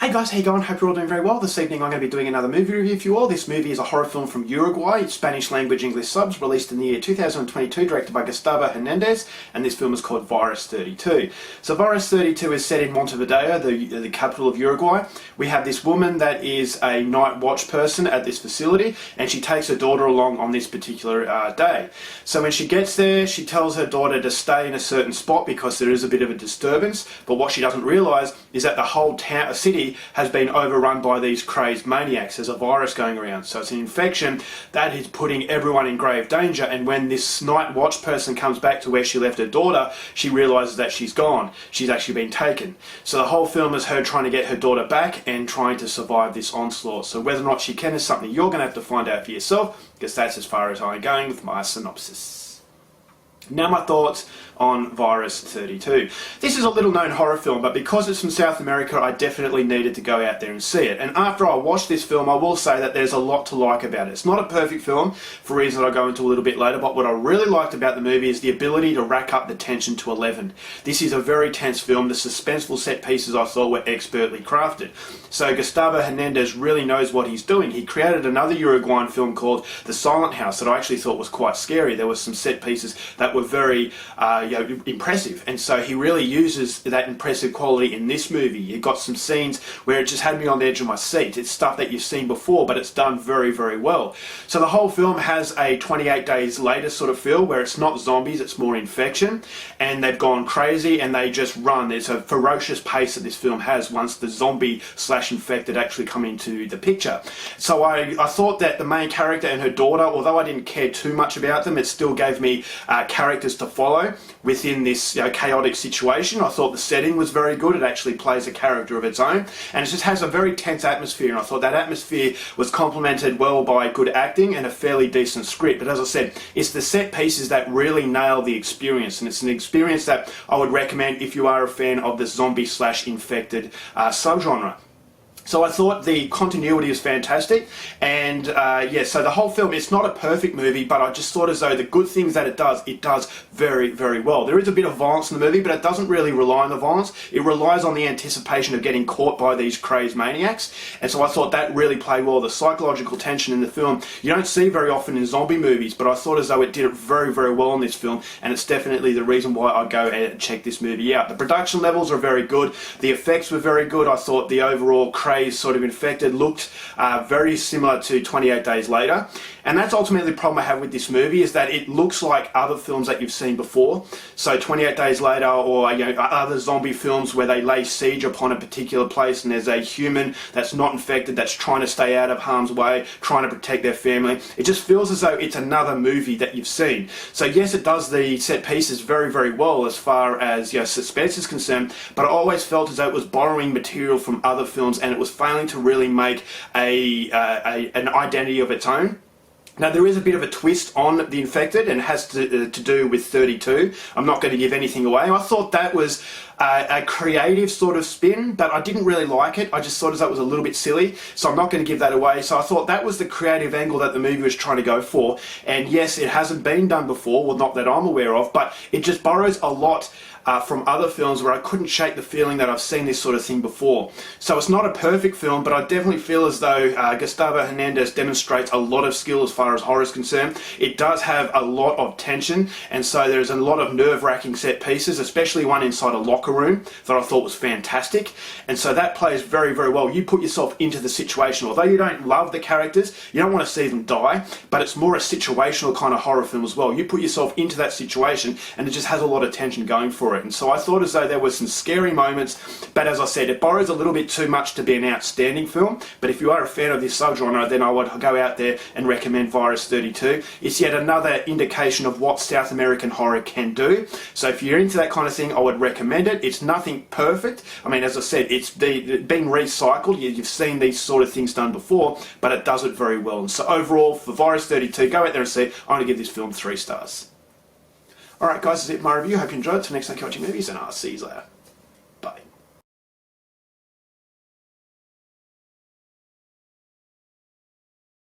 Hey guys, how you going? Hope you're all doing very well. This evening I'm going to be doing another movie review for you all. This movie is a horror film from Uruguay. It's Spanish language English subs, released in the year 2022, directed by Gustavo Hernandez, and this film is called Virus 32. So Virus 32 is set in Montevideo, the capital of Uruguay. We have this woman that is a night watch person at this facility, and she takes her daughter along on this particular day. So when she gets there, she tells her daughter to stay in a certain spot because there is a bit of a disturbance, but what she doesn't realise is that the whole city has been overrun by these crazed maniacs. There's a virus going around, so it's an infection that is putting everyone in grave danger. And when this night watch person comes back to where she left her daughter, she realizes that she's gone. She's actually been taken. So the whole film is her trying to get her daughter back and trying to survive this onslaught. So whether or not she can is something you're going to have to find out for yourself, because that's as far as I'm going with my synopsis. Now my thoughts on Virus 32. This is a little known horror film, but because it's from South America, I definitely needed to go out there and see it. And after I watched this film, I will say that there's a lot to like about it. It's not a perfect film, for reasons I'll go into a little bit later, but what I really liked about the movie is the ability to rack up the tension to 11. This is a very tense film. The suspenseful set pieces I thought were expertly crafted. So Gustavo Hernandez really knows what he's doing. He created another Uruguayan film called The Silent House that I actually thought was quite scary. There were some set pieces that were very impressive, and so he really uses that impressive quality in this movie. You've got some scenes where it just had me on the edge of my seat. It's stuff that you've seen before, but it's done very, very well. So the whole film has a 28 days later sort of feel, where it's not zombies, it's more infection, and they've gone crazy and they just run. There's a ferocious pace that this film has once the zombie slash infected actually come into the picture. So I thought that the main character and her daughter, although I didn't care too much about them, it still gave me characters to follow within this chaotic situation. I thought the setting was very good. It actually plays a character of its own, and it just has a very tense atmosphere, and I thought that atmosphere was complemented well by good acting and a fairly decent script. But as I said, it's the set pieces that really nail the experience, and it's an experience that I would recommend if you are a fan of the zombie slash infected subgenre. So I thought the continuity was fantastic, and yeah, so the whole film, it's not a perfect movie, but I just thought as though the good things that it does very, very well. There is a bit of violence in the movie, but it doesn't really rely on the violence. It relies on the anticipation of getting caught by these crazed maniacs, and so I thought that really played well. The psychological tension in the film, you don't see very often in zombie movies, but I thought as though it did it very, very well in this film, and it's definitely the reason why I go and check this movie out. The production levels are very good. The effects were very good. I thought the overall sort of infected looked very similar to 28 Days Later, and that's ultimately the problem I have with this movie, is that it looks like other films that you've seen before. So 28 Days Later, or other zombie films where they lay siege upon a particular place and there's a human that's not infected that's trying to stay out of harm's way, trying to protect their family. It just feels as though it's another movie that you've seen. So yes, it does the set pieces very, very well as far as suspense is concerned, but I always felt as though it was borrowing material from other films, and it was failing to really make an identity of its own. Now there is a bit of a twist on the infected, and it has to do with 32. I'm not going to give anything away. I thought that was a creative sort of spin, but I didn't really like it. I just thought that was a little bit silly, so I'm not going to give that away. So I thought that was the creative angle that the movie was trying to go for, and yes, it hasn't been done before, well, not that I'm aware of, but it just borrows a lot from other films where I couldn't shake the feeling that I've seen this sort of thing before. So it's not a perfect film, but I definitely feel as though Gustavo Hernandez demonstrates a lot of skill as far as horror is concerned. It does have a lot of tension, and so there's a lot of nerve-wracking set pieces, especially one inside a locker room that I thought was fantastic, and so that plays very, very well. You put yourself into the situation. Although you don't love the characters, you don't want to see them die, but it's more a situational kind of horror film as well. You put yourself into that situation, and it just has a lot of tension going for it. And so I thought as though there were some scary moments, but as I said, it borrows a little bit too much to be an outstanding film. But if you are a fan of this subgenre, then I would go out there and recommend Virus 32. It's yet another indication of what South American horror can do. So if you're into that kind of thing, I would recommend it. It's nothing perfect. I mean, as I said, it's been recycled. You've seen these sort of things done before, but it does it very well. And so overall, for Virus 32, go out there and see it. I'm going to give this film 3 stars. Alright guys, that's it for my review. Hope you enjoyed it. Till next time, keep watching movies, and I'll see you later.